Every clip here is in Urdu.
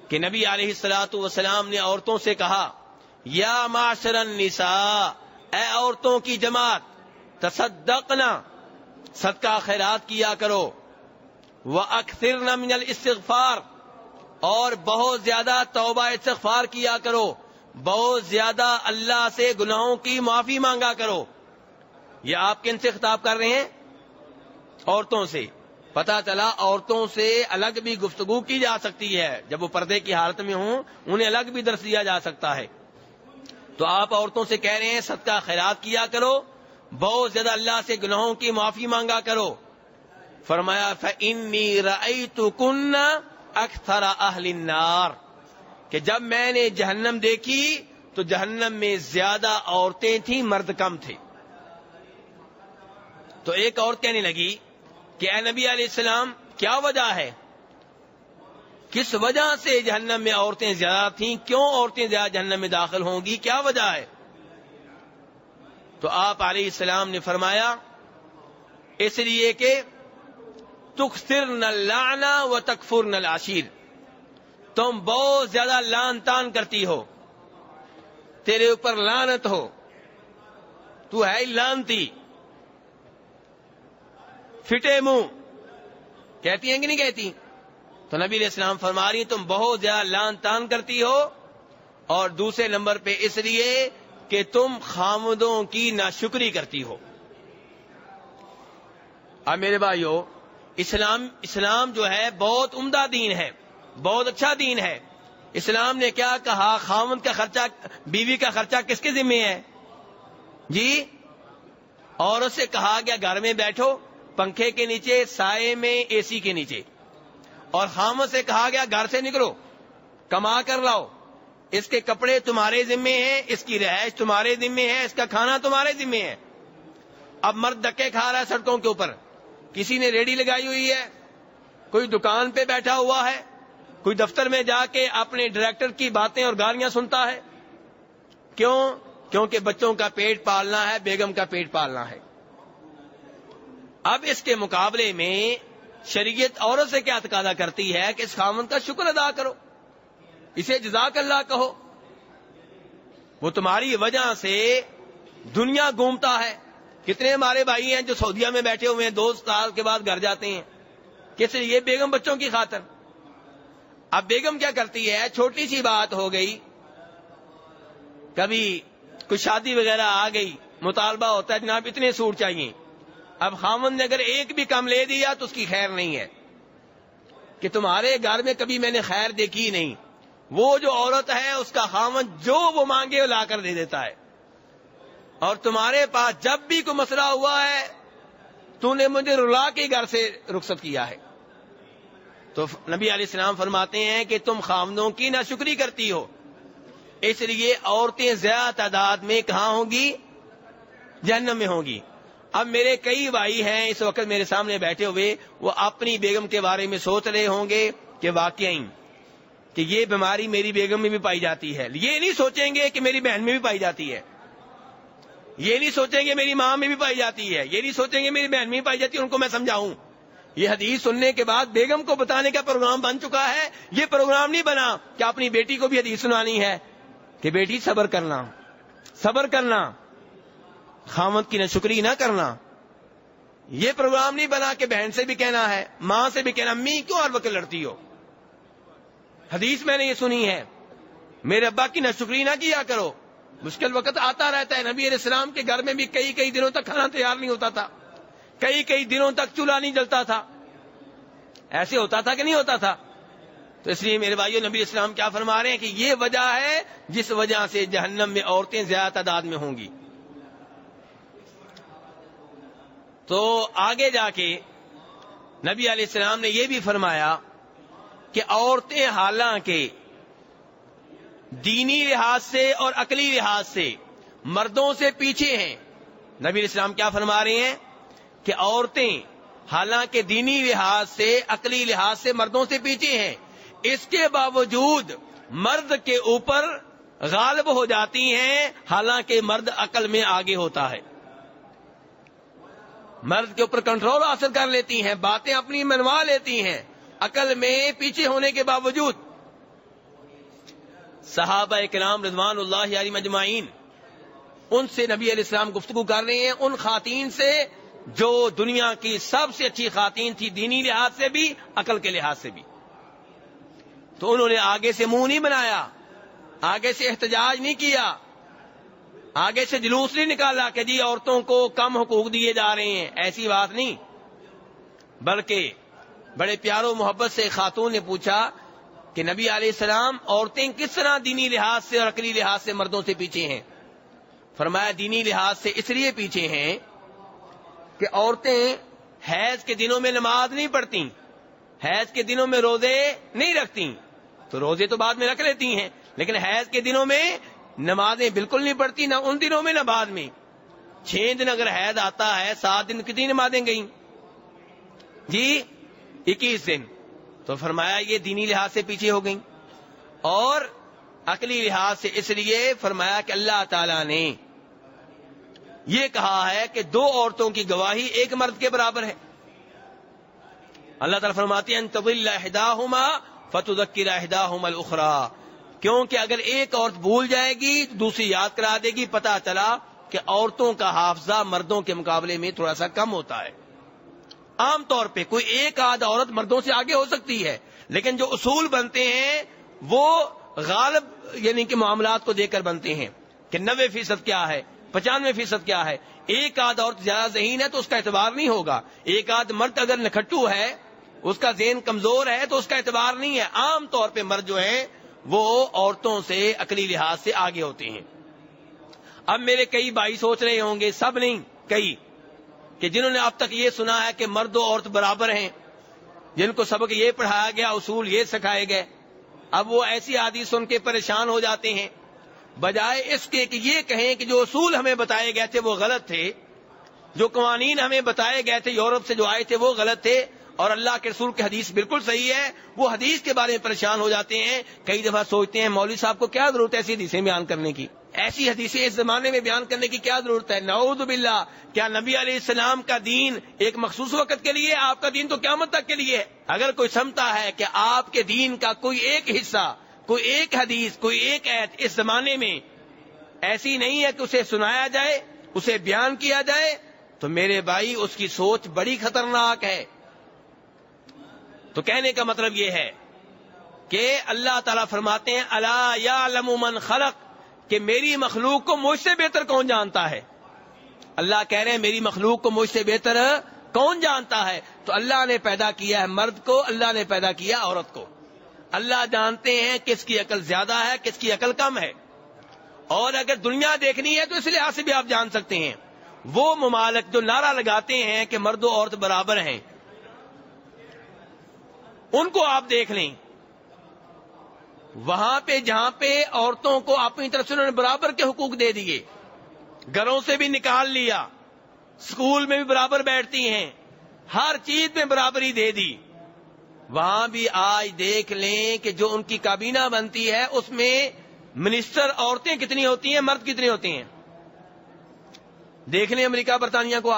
کہ نبی علیہ الصلوۃ والسلام نے عورتوں سے کہا یا معاشر النساء، اے عورتوں کی جماعت، تصدقنا، صدقہ خیرات کیا کرو، وَأَكْثِرْنَ مِنَ الْإِسْتِغْفَارِ، اور بہت زیادہ توبہ استغفار کیا کرو، بہت زیادہ اللہ سے گناہوں کی معافی مانگا کرو۔ یہ آپ کن سے خطاب کر رہے ہیں؟ عورتوں سے۔ پتہ چلا عورتوں سے الگ بھی گفتگو کی جا سکتی ہے، جب وہ پردے کی حالت میں ہوں انہیں الگ بھی درس دیا جا سکتا ہے۔ تو آپ عورتوں سے کہہ رہے ہیں صدقہ خیرات کیا کرو، بہت زیادہ اللہ سے گناہوں کی معافی مانگا کرو۔ فرمایا فَإِنِّي رَأَيْتُكُنَّ أَكْثَرَ أَهْلِ النَّارِ، کہ جب میں نے جہنم دیکھی تو جہنم میں زیادہ عورتیں تھیں، مرد کم تھے۔ تو ایک عورت کہنے لگی کہ اے نبی علیہ السلام، کیا وجہ ہے، کس وجہ سے جہنم میں عورتیں زیادہ تھیں، کیوں عورتیں زیادہ جہنم میں داخل ہوں گی، کیا وجہ ہے؟ تو آپ علیہ السلام نے فرمایا اس لیے کہ تکثرن اللعن وتکفرن العشیر، تم بہت زیادہ لعن طعن کرتی ہو، تیرے اوپر لعنت ہو، تو ہے لعنتی، پھٹے منہ، کہتی ہیں کہ نہیں کہتی؟ تو نبی علیہ السلام فرما رہی تم بہت زیادہ لعن طعن کرتی ہو، اور دوسرے نمبر پہ اس لیے کہ تم خامدوں کی ناشکری کرتی ہو۔ اب میرے بھائیو، اسلام جو ہے بہت عمدہ دین ہے، بہت اچھا دین ہے۔ اسلام نے کیا کہا؟ خامد کا خرچہ، بیوی کا خرچہ کس کے ذمہ ہے؟ جی، عورت سے کہا گیا گھر میں بیٹھو، پنکھے کے نیچے، سائے میں، اے سی کے نیچے، اور خامد سے کہا گیا گھر سے نکلو، کما کر لاؤ، اس کے کپڑے تمہارے ذمے ہیں، اس کی رہائش تمہارے ذمے ہے، اس کا کھانا تمہارے ذمے ہے۔ اب مرد دھکے کھا رہا ہے سڑکوں کے اوپر، کسی نے ریڈی لگائی ہوئی ہے، کوئی دکان پہ بیٹھا ہوا ہے، کوئی دفتر میں جا کے اپنے ڈائریکٹر کی باتیں اور گالیاں سنتا ہے۔ کیوں؟ کیونکہ بچوں کا پیٹ پالنا ہے، بیگم کا پیٹ پالنا ہے۔ اب اس کے مقابلے میں شریعت عورت سے کیا تقاضا کرتی ہے کہ اس خامند کا شکر ادا کرو، اسے جزاک اللہ کہو، وہ تمہاری وجہ سے دنیا گھومتا ہے۔ کتنے ہمارے بھائی ہیں جو سعودیہ میں بیٹھے ہوئے ہیں، 2 سال کے بعد گھر جاتے ہیں، کس لیے؟ بیگم بچوں کی خاطر۔ اب بیگم کیا کرتی ہے؟ چھوٹی سی بات ہو گئی، کبھی کوئی شادی وغیرہ آ گئی، مطالبہ ہوتا ہے جناب اتنے سوٹ چاہیے، اب خامند نے اگر ایک بھی کم لے دیا تو اس کی خیر نہیں ہے، کہ تمہارے گھر میں کبھی میں نے خیر دیکھی نہیں۔ وہ جو عورت ہے اس کا خامند جو وہ مانگے وہ لا کر دے دیتا ہے، اور تمہارے پاس جب بھی کوئی مسئلہ ہوا ہے تو نے مجھے رلا کے گھر سے رخصت کیا ہے۔ تو نبی علیہ السلام فرماتے ہیں کہ تم خامدوں کی ناشکری کرتی ہو، اس لیے عورتیں زیادہ تعداد میں کہاں ہوں گی؟ جہنم میں ہوں گی۔ اب میرے کئی بھائی ہیں اس وقت میرے سامنے بیٹھے ہوئے، وہ اپنی بیگم کے بارے میں سوچ رہے ہوں گے کہ واقعی کہ یہ بیماری میری بیگم میں بھی پائی جاتی ہے، یہ نہیں سوچیں گے کہ میری بہن میں بھی پائی جاتی ہے، یہ نہیں سوچیں گے میری ماں میں بھی پائی جاتی ہے، یہ نہیں سوچیں گے میری بہن میں بھی پائی جاتی ہے، ان کو میں سمجھاؤں۔ یہ حدیث سننے کے بعد بیگم کو بتانے کا پروگرام بن چکا ہے، یہ پروگرام نہیں بنا کہ اپنی بیٹی کو بھی حدیث سنانی ہے کہ بیٹی صبر کرنا، صبر کرنا، خامد کی ناشکری نہ کرنا۔ یہ پروگرام نہیں بنا کہ بہن سے بھی کہنا ہے، ماں سے بھی کہنا، امی کیوں ہر وقت لڑتی ہو، حدیث میں نے یہ سنی ہے، میرے ابا کی ناشکری نہ کیا کرو۔ مشکل وقت آتا رہتا ہے، نبی علیہ السلام کے گھر میں بھی کئی دنوں تک کھانا تیار نہیں ہوتا تھا، کئی دنوں تک چولہا نہیں جلتا تھا، ایسے ہوتا تھا کہ نہیں ہوتا تھا؟ تو اس لیے میرے بھائیو، نبی اسلام کیا فرما رہے ہیں کہ یہ وجہ ہے جس وجہ سے جہنم میں عورتیں زیادہ تعداد میں ہوں گی۔ تو آگے جا کے نبی علیہ السلام نے یہ بھی فرمایا کہ عورتیں حالانکہ دینی لحاظ سے اور عقلی لحاظ سے مردوں سے پیچھے ہیں۔ نبی علیہ السلام کیا فرما رہے ہیں کہ عورتیں حالانکہ دینی لحاظ سے، عقلی لحاظ سے مردوں سے پیچھے ہیں، اس کے باوجود مرد کے اوپر غالب ہو جاتی ہیں، حالانکہ مرد عقل میں آگے ہوتا ہے، مرد کے اوپر کنٹرول حاصل کر لیتی ہیں، باتیں اپنی منوا لیتی ہیں، عقل میں پیچھے ہونے کے باوجود۔ صحابہ کرام رضوان اللہ علیہم اجمعین، ان سے نبی علیہ السلام گفتگو کر رہے ہیں، ان خواتین سے جو دنیا کی سب سے اچھی خواتین تھی، دینی لحاظ سے بھی، عقل کے لحاظ سے بھی. تو انہوں نے آگے سے منہ نہیں بنایا، آگے سے احتجاج نہیں کیا، آگے سے جلوس نہیں نکالا کہ جی عورتوں کو کم حقوق دیے جا رہے ہیں، ایسی بات نہیں. بلکہ بڑے پیار و محبت سے خاتون نے پوچھا کہ نبی علیہ السلام عورتیں کس طرح دینی لحاظ سے اور عقلی لحاظ سے مردوں سے پیچھے ہیں؟ فرمایا دینی لحاظ سے اس لیے پیچھے ہیں کہ عورتیں حیض کے دنوں میں نماز نہیں پڑھتی، حیض کے دنوں میں روزے نہیں رکھتی. تو روزے تو بعد میں رکھ لیتی ہیں، لیکن حیض کے دنوں میں نمازیں بالکل نہیں پڑھتی، نہ ان دنوں میں نہ بعد میں. 6 دن اگر حیض آتا ہے، 7 دن کتنی نمازیں گئیں جی؟ 21 دن. تو فرمایا یہ دینی لحاظ سے پیچھے ہو گئیں. اور عقلی لحاظ سے اس لیے فرمایا کہ اللہ تعالیٰ نے یہ کہا ہے کہ 2 عورتوں کی گواہی 1 مرد کے برابر ہے. اللہ تعالیٰ فرماتے ہیں ان تضل احداہما فتذکر احداہما الاخری، کیونکہ اگر ایک عورت بھول جائے گی دوسری یاد کرا دے گی. پتہ چلا کہ عورتوں کا حافظہ مردوں کے مقابلے میں تھوڑا سا کم ہوتا ہے. عام طور پہ کوئی ایک آدھ عورت مردوں سے آگے ہو سکتی ہے، لیکن جو اصول بنتے ہیں وہ غالب یعنی کہ معاملات کو دیکھ کر بنتے ہیں کہ 90% کیا ہے، 95% کیا ہے. ایک آدھ عورت زیادہ ذہین ہے تو اس کا اعتبار نہیں ہوگا. ایک آدھ مرد اگر نکھٹو ہے، اس کا ذہن کمزور ہے تو اس کا اعتبار نہیں ہے. عام طور پہ مرد جو ہیں وہ عورتوں سے عقلی لحاظ سے آگے ہوتے ہیں. اب میرے کئی بھائی سوچ رہے ہوں گے، سب نہیں کئی، کہ جنہوں نے اب تک یہ سنا ہے کہ مرد و عورت برابر ہیں، جن کو سبق یہ پڑھایا گیا، اصول یہ سکھائے گئے، اب وہ ایسی حدیث سن کے پریشان ہو جاتے ہیں. بجائے اس کے کہ یہ کہیں کہ جو اصول ہمیں بتائے گئے تھے وہ غلط تھے، جو قوانین ہمیں بتائے گئے تھے یورپ سے جو آئے تھے وہ غلط تھے، اور اللہ کے رسول کی حدیث بالکل صحیح ہے، وہ حدیث کے بارے میں پریشان ہو جاتے ہیں. کئی دفعہ سوچتے ہیں مولوی صاحب کو کیا ضرورت ہے ایسی حدیثیں بیان کرنے کی، ایسی حدیثیں اس زمانے میں بیان کرنے کی کیا ضرورت ہے؟ نعوذ باللہ. کیا نبی علیہ السلام کا دین ایک مخصوص وقت کے لیے؟ آپ کا دین تو قیامت تک کے لیے ہے. اگر کوئی سمجھتا ہے کہ آپ کے دین کا کوئی ایک حصہ، کوئی ایک حدیث، کوئی ایک آیت اس زمانے میں ایسی نہیں ہے کہ اسے سنایا جائے، اسے بیان کیا جائے، تو میرے بھائی اس کی سوچ بڑی خطرناک ہے. تو کہنے کا مطلب یہ ہے کہ اللہ تعالیٰ فرماتے ہیں الا یعلم من خلق، کہ میری مخلوق کو مجھ سے بہتر کون جانتا ہے. اللہ کہہ رہے ہیں میری مخلوق کو مجھ سے بہتر کون جانتا ہے. تو اللہ نے پیدا کیا ہے مرد کو، اللہ نے پیدا کیا عورت کو. اللہ جانتے ہیں کس کی عقل زیادہ ہے، کس کی عقل کم ہے. اور اگر دنیا دیکھنی ہے تو اس لحاظ سے بھی آپ جان سکتے ہیں. وہ ممالک جو نعرہ لگاتے ہیں کہ مرد و عورت برابر ہیں، ان کو آپ دیکھ لیں. وہاں پہ جہاں پہ عورتوں کو اپنی طرف سے انہوں نے برابر کے حقوق دے دیے، گھروں سے بھی نکال لیا، اسکول میں بھی برابر بیٹھتی ہیں، ہر چیز میں برابری دے دی. وہاں بھی آج دیکھ لیں کہ جو ان کی کابینہ بنتی ہے اس میں منسٹر عورتیں کتنی ہوتی ہیں، مرد کتنے ہوتے ہیں. دیکھ لیں امریکہ برطانیہ کو.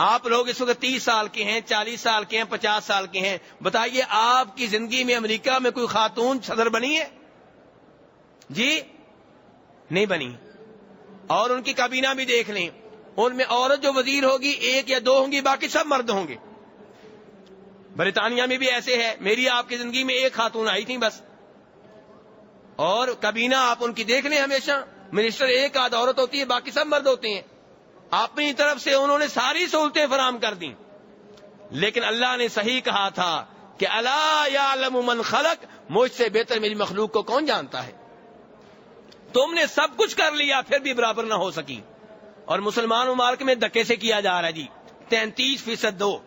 آپ لوگ اس وقت 30 سال کے ہیں، 40 سال کے ہیں، 50 سال کے ہیں. بتائیے آپ کی زندگی میں امریکہ میں کوئی خاتون صدر بنی ہے جی؟ نہیں بنی. اور ان کی کابینہ بھی دیکھ لیں، ان میں عورت جو وزیر ہوگی 1 یا 2 ہوں گی، باقی سب مرد ہوں گے. برطانیہ میں بھی ایسے ہے، میری آپ کی زندگی میں 1 خاتون آئی تھی بس. اور کابینہ آپ ان کی دیکھ لیں، ہمیشہ منسٹر 1 آدھ عورت ہوتی ہے، باقی سب مرد ہوتے ہیں. اپنی طرف سے انہوں نے ساری سہولتیں فراہم کر دیں. لیکن اللہ نے صحیح کہا تھا کہ الا یعلم من خلق، مجھ سے بہتر میری مخلوق کو کون جانتا ہے. تم نے سب کچھ کر لیا پھر بھی برابر نہ ہو سکی. اور مسلمان ممالک میں دھکے سے کیا جا رہا ہے جی. 33% دو،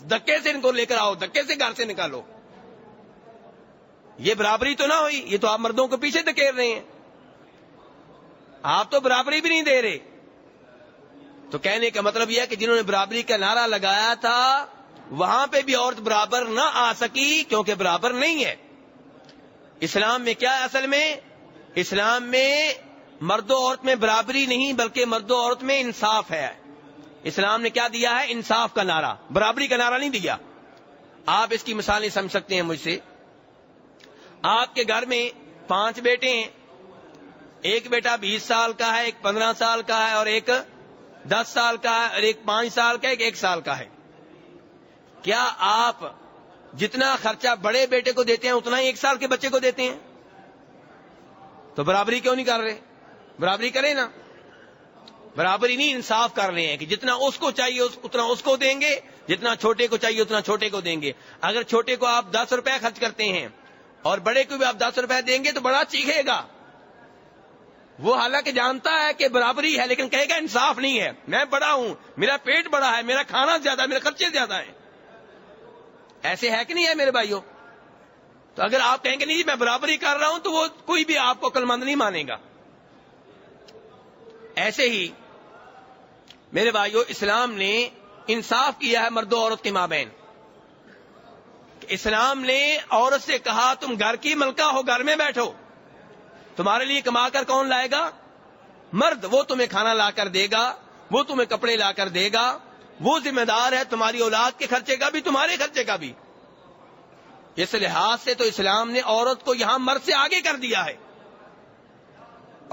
دھکے سے ان کو لے کر آؤ، دھکے سے گھر سے نکالو. یہ برابری تو نہ ہوئی، یہ تو آپ مردوں کو پیچھے دھکیل رہے ہیں، آپ تو برابری بھی نہیں دے رہے. تو کہنے کا مطلب یہ ہے کہ جنہوں نے برابری کا نعرہ لگایا تھا وہاں پہ بھی عورت برابر نہ آ سکی، کیونکہ برابر نہیں ہے. اسلام میں کیا ہے؟ اصل میں اسلام میں مرد و عورت میں برابری نہیں، بلکہ مرد و عورت میں انصاف ہے. اسلام نے کیا دیا ہے؟ انصاف کا نعرہ، برابری کا نعرہ نہیں دیا. آپ اس کی مثالیں سمجھ سکتے ہیں مجھ سے. آپ کے گھر میں 5 بیٹے ہیں، ایک بیٹا 20 سال کا ہے، ایک 15 سال کا ہے، اور ایک 10 سال کا ہے، اور ایک 5 سال کا ہے، ایک 1 سال کا ہے. کیا آپ جتنا خرچہ بڑے بیٹے کو دیتے ہیں اتنا ہی 1 سال کے بچے کو دیتے ہیں؟ تو برابری کیوں نہیں کر رہے؟ برابری کریں نا. برابری نہیں، انصاف کر رہے ہیں کہ جتنا اس کو چاہیے اتنا اس کو دیں گے، جتنا چھوٹے کو چاہیے اتنا چھوٹے کو دیں گے. اگر چھوٹے کو آپ 10 روپے خرچ کرتے ہیں اور بڑے کو بھی آپ 10 روپے دیں گے تو بڑا چیخے گا. وہ حالانکہ جانتا ہے کہ برابری ہے لیکن کہے گا انصاف نہیں ہے، میں بڑا ہوں، میرا پیٹ بڑا ہے، میرا کھانا زیادہ ہے، میرے خرچے زیادہ ہیں. ایسے ہے کہ نہیں ہے میرے بھائیوں؟ تو اگر آپ کہیں گے نہیں میں برابری کر رہا ہوں تو وہ کوئی بھی آپ کو عقل مند نہیں مانے گا. ایسے ہی میرے بھائیوں اسلام نے انصاف کیا ہے مرد و عورت کے مابین. اسلام نے عورت سے کہا تم گھر کی ملکہ ہو، گھر میں بیٹھو، تمہارے لیے کما کر کون لائے گا؟ مرد. وہ تمہیں کھانا لا کر دے گا، وہ تمہیں کپڑے لا کر دے گا، وہ ذمہ دار ہے تمہاری اولاد کے خرچے کا بھی تمہارے خرچے کا بھی. اس لحاظ سے تو اسلام نے عورت کو یہاں مرد سے آگے کر دیا ہے،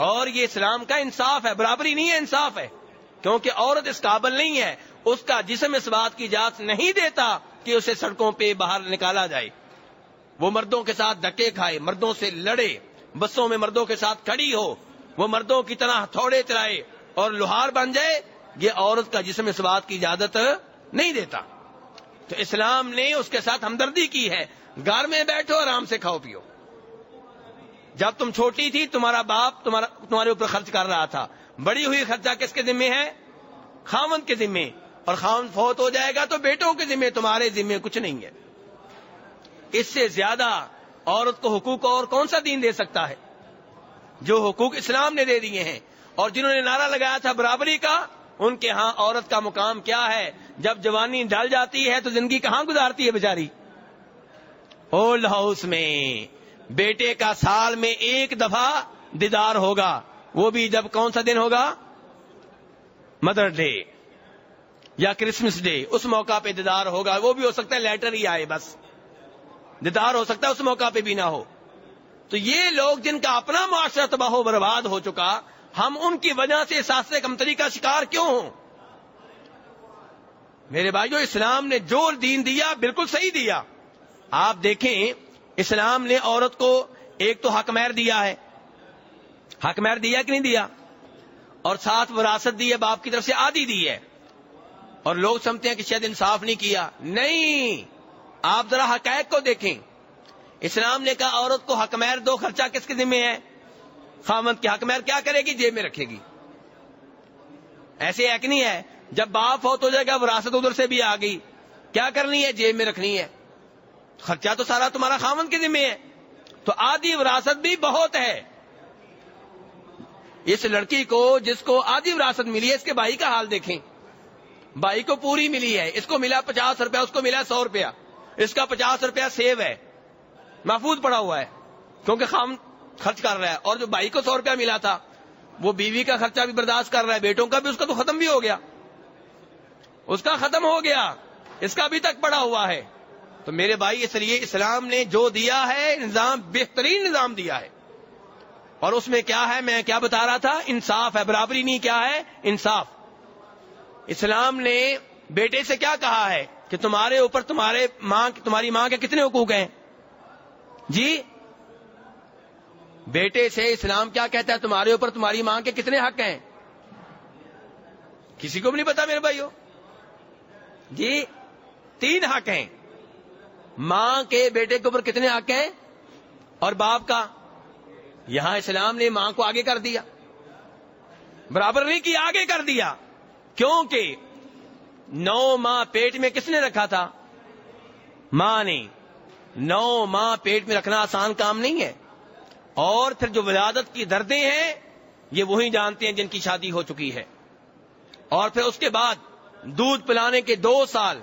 اور یہ اسلام کا انصاف ہے، برابری نہیں ہے، انصاف ہے. کیونکہ عورت اس قابل نہیں ہے، اس کا جسم اس بات کی اجازت نہیں دیتا کہ اسے سڑکوں پہ باہر نکالا جائے، وہ مردوں کے ساتھ دھکے کھائے، مردوں سے لڑے، بسوں میں مردوں کے ساتھ کھڑی ہو، وہ مردوں کی طرح ہتھوڑے چلائے اور لوہار بن جائے. یہ عورت کا جسم اس بات کی اجازت نہیں دیتا. تو اسلام نے اس کے ساتھ ہمدردی کی ہے. گھر میں بیٹھو، آرام سے کھاؤ پیو. جب تم چھوٹی تھی تمہارا باپ تمہارے اوپر خرچ کر رہا تھا، بڑی ہوئی خرچہ کس کے ذمے ہے؟ خاوند کے ذمے. اور خاوند فوت ہو جائے گا تو بیٹوں کے ذمے، تمہارے ذمے کچھ نہیں ہے. اس سے زیادہ عورت کو حقوق اور کون سا دین دے سکتا ہے؟ جو حقوق اسلام نے دے دیے ہیں. اور جنہوں نے نعرہ لگایا تھا برابری کا، ان کے ہاں عورت کا مقام کیا ہے؟ جب جوانی ڈل جاتی ہے تو زندگی کہاں گزارتی ہے بیچاری؟ اولڈ ہاؤس میں. بیٹے کا سال میں 1 دفعہ دیدار ہوگا، وہ بھی جب کون سا دن ہوگا؟ مدر ڈے یا کرسمس ڈے، اس موقع پہ دیدار ہوگا. وہ بھی ہو سکتا ہے لیٹر ہی آئے، بس دیدار ہو سکتا ہے اس موقع پہ بھی نہ ہو. تو یہ لوگ جن کا اپنا معاشرہ تباہ و برباد ہو چکا، ہم ان کی وجہ سے احساس کمتری کا شکار کیوں ہوں؟ میرے بھائیو اسلام نے جو دین دیا بالکل صحیح دیا. آپ دیکھیں اسلام نے عورت کو ایک تو حق مہر دیا ہے، حق مہر دیا کہ نہیں دیا؟ اور ساتھ وراثت دی ہے، باپ کی طرف سے آدھی دی ہے. اور لوگ سمجھتے ہیں کہ شاید انصاف نہیں کیا. نہیں، آپ ذرا حقائق کو دیکھیں. اسلام نے کہا عورت کو حق مہر دو، خرچہ کس کے ذمہ ہے؟ خاوند کے. حق مہر کیا کرے گی؟ جیب میں رکھے گی. ایسے ایک نہیں ہے جب باپ فوت ہو جائے گا وراثت ادھر سے بھی آ گئی، کیا کرنی ہے؟ جیب میں رکھنی ہے. خرچہ تو سارا تمہارا خاوند کے ذمہ ہے. تو آدھی وراثت بھی بہت ہے. اس لڑکی کو جس کو آدھی وراثت ملی ہے، اس کے بھائی کا حال دیکھیں. بھائی کو پوری ملی ہے، اس کو ملا 50 روپیہ، اس کو ملا 100 روپیہ. اس کا 50 روپیہ سیو ہے، محفوظ پڑا ہوا ہے، کیونکہ خام خرچ کر رہا ہے. اور جو بھائی کو 100 روپیہ ملا تھا وہ بیوی کا خرچہ بھی برداشت کر رہا ہے، بیٹوں کا بھی، اس کا تو ختم بھی ہو گیا، اس کا ختم ہو گیا، اس کا ابھی تک پڑا ہوا ہے. تو میرے بھائی اس لیے اسلام نے جو دیا ہے نظام، بہترین نظام دیا ہے. اور اس میں کیا ہے؟ میں کیا بتا رہا تھا؟ انصاف ہے، برابری نہیں. کیا ہے؟ انصاف. اسلام نے بیٹے سے کیا کہا ہے کہ تمہارے اوپر تمہاری ماں کے کتنے حقوق ہیں؟ جی، بیٹے سے اسلام کیا کہتا ہے؟ تمہارے اوپر تمہاری ماں کے کتنے حق ہیں؟ کسی کو بھی نہیں پتا میرے بھائیو. جی، 3 حق ہیں. ماں کے بیٹے کے اوپر کتنے حق ہیں؟ اور باپ کا. یہاں اسلام نے ماں کو آگے کر دیا، برابر نہیں کی، آگے کر دیا. کیونکہ 9 ماہ پیٹ میں کس نے رکھا تھا؟ ماں نے. 9 ماہ پیٹ میں رکھنا آسان کام نہیں ہے. اور پھر جو ولادت کی دردیں ہیں یہ وہی جانتے ہیں جن کی شادی ہو چکی ہے. اور پھر اس کے بعد دودھ پلانے کے 2 سال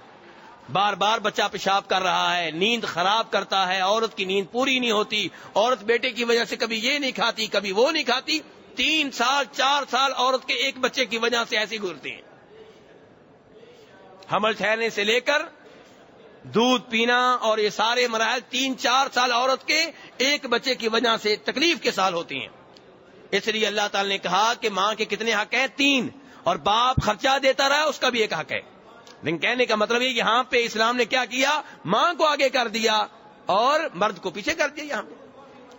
بار بار بچہ پیشاب کر رہا ہے، نیند خراب کرتا ہے، عورت کی نیند پوری نہیں ہوتی، عورت بیٹے کی وجہ سے کبھی یہ نہیں کھاتی کبھی وہ نہیں کھاتی. 3 سال 4 سال عورت کے ایک بچے کی وجہ سے ایسے گزرتے ہیں. حمل ٹھہرنے سے لے کر دودھ پینا اور یہ سارے مراحل 3-4 سال عورت کے ایک بچے کی وجہ سے تکلیف کے سال ہوتی ہیں. اس لیے اللہ تعالی نے کہا کہ ماں کے کتنے حق ہیں؟ 3. اور باپ خرچہ دیتا رہا اس کا بھی ایک حق ہے. لیکن کہنے کا مطلب یہ کہ یہاں پہ اسلام نے کیا کیا؟ ماں کو آگے کر دیا اور مرد کو پیچھے کر دیا. یہاں پہ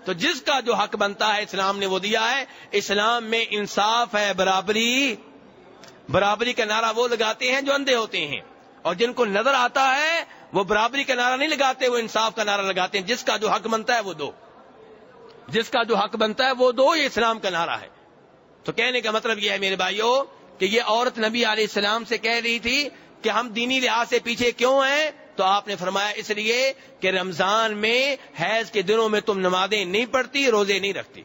تو جس کا جو حق بنتا ہے اسلام نے وہ دیا ہے. اسلام میں انصاف ہے، برابری کا نعرہ وہ لگاتے ہیں جو اندھے ہوتے ہیں، اور جن کو نظر آتا ہے وہ برابری کا نعرہ نہیں لگاتے، وہ انصاف کا نعرہ لگاتے ہیں. جس کا جو حق بنتا ہے وہ دو، جس کا جو حق بنتا ہے وہ دو، یہ اسلام کا نعرہ ہے. تو کہنے کا مطلب یہ ہے میرے بھائیوں کہ یہ عورت نبی علیہ السلام سے کہہ رہی تھی کہ ہم دینی لحاظ سے پیچھے کیوں ہیں؟ تو آپ نے فرمایا اس لیے کہ رمضان میں حیض کے دنوں میں تم نمازیں نہیں پڑھتی، روزے نہیں رکھتی.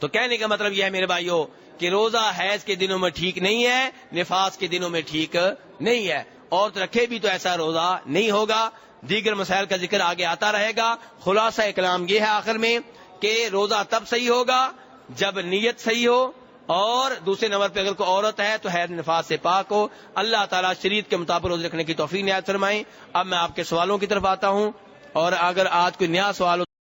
تو کہنے کا مطلب یہ ہے میرے بھائیوں کہ روزہ حیض کے دنوں میں ٹھیک نہیں ہے، نفاس کے دنوں میں ٹھیک نہیں ہے. عورت رکھے بھی تو ایسا روزہ نہیں ہوگا. دیگر مسائل کا ذکر آگے آتا رہے گا. خلاصہ کلام یہ ہے آخر میں کہ روزہ تب صحیح ہوگا جب نیت صحیح ہو، اور دوسرے نمبر پہ اگر کوئی عورت ہے تو حیض نفاس سے پاک ہو. اللہ تعالیٰ شریعت کے مطابق روزے رکھنے کی توفیق عنایت فرمائیں. اب میں آپ کے سوالوں کی طرف آتا ہوں، اور اگر آج کوئی نیا سوال ہو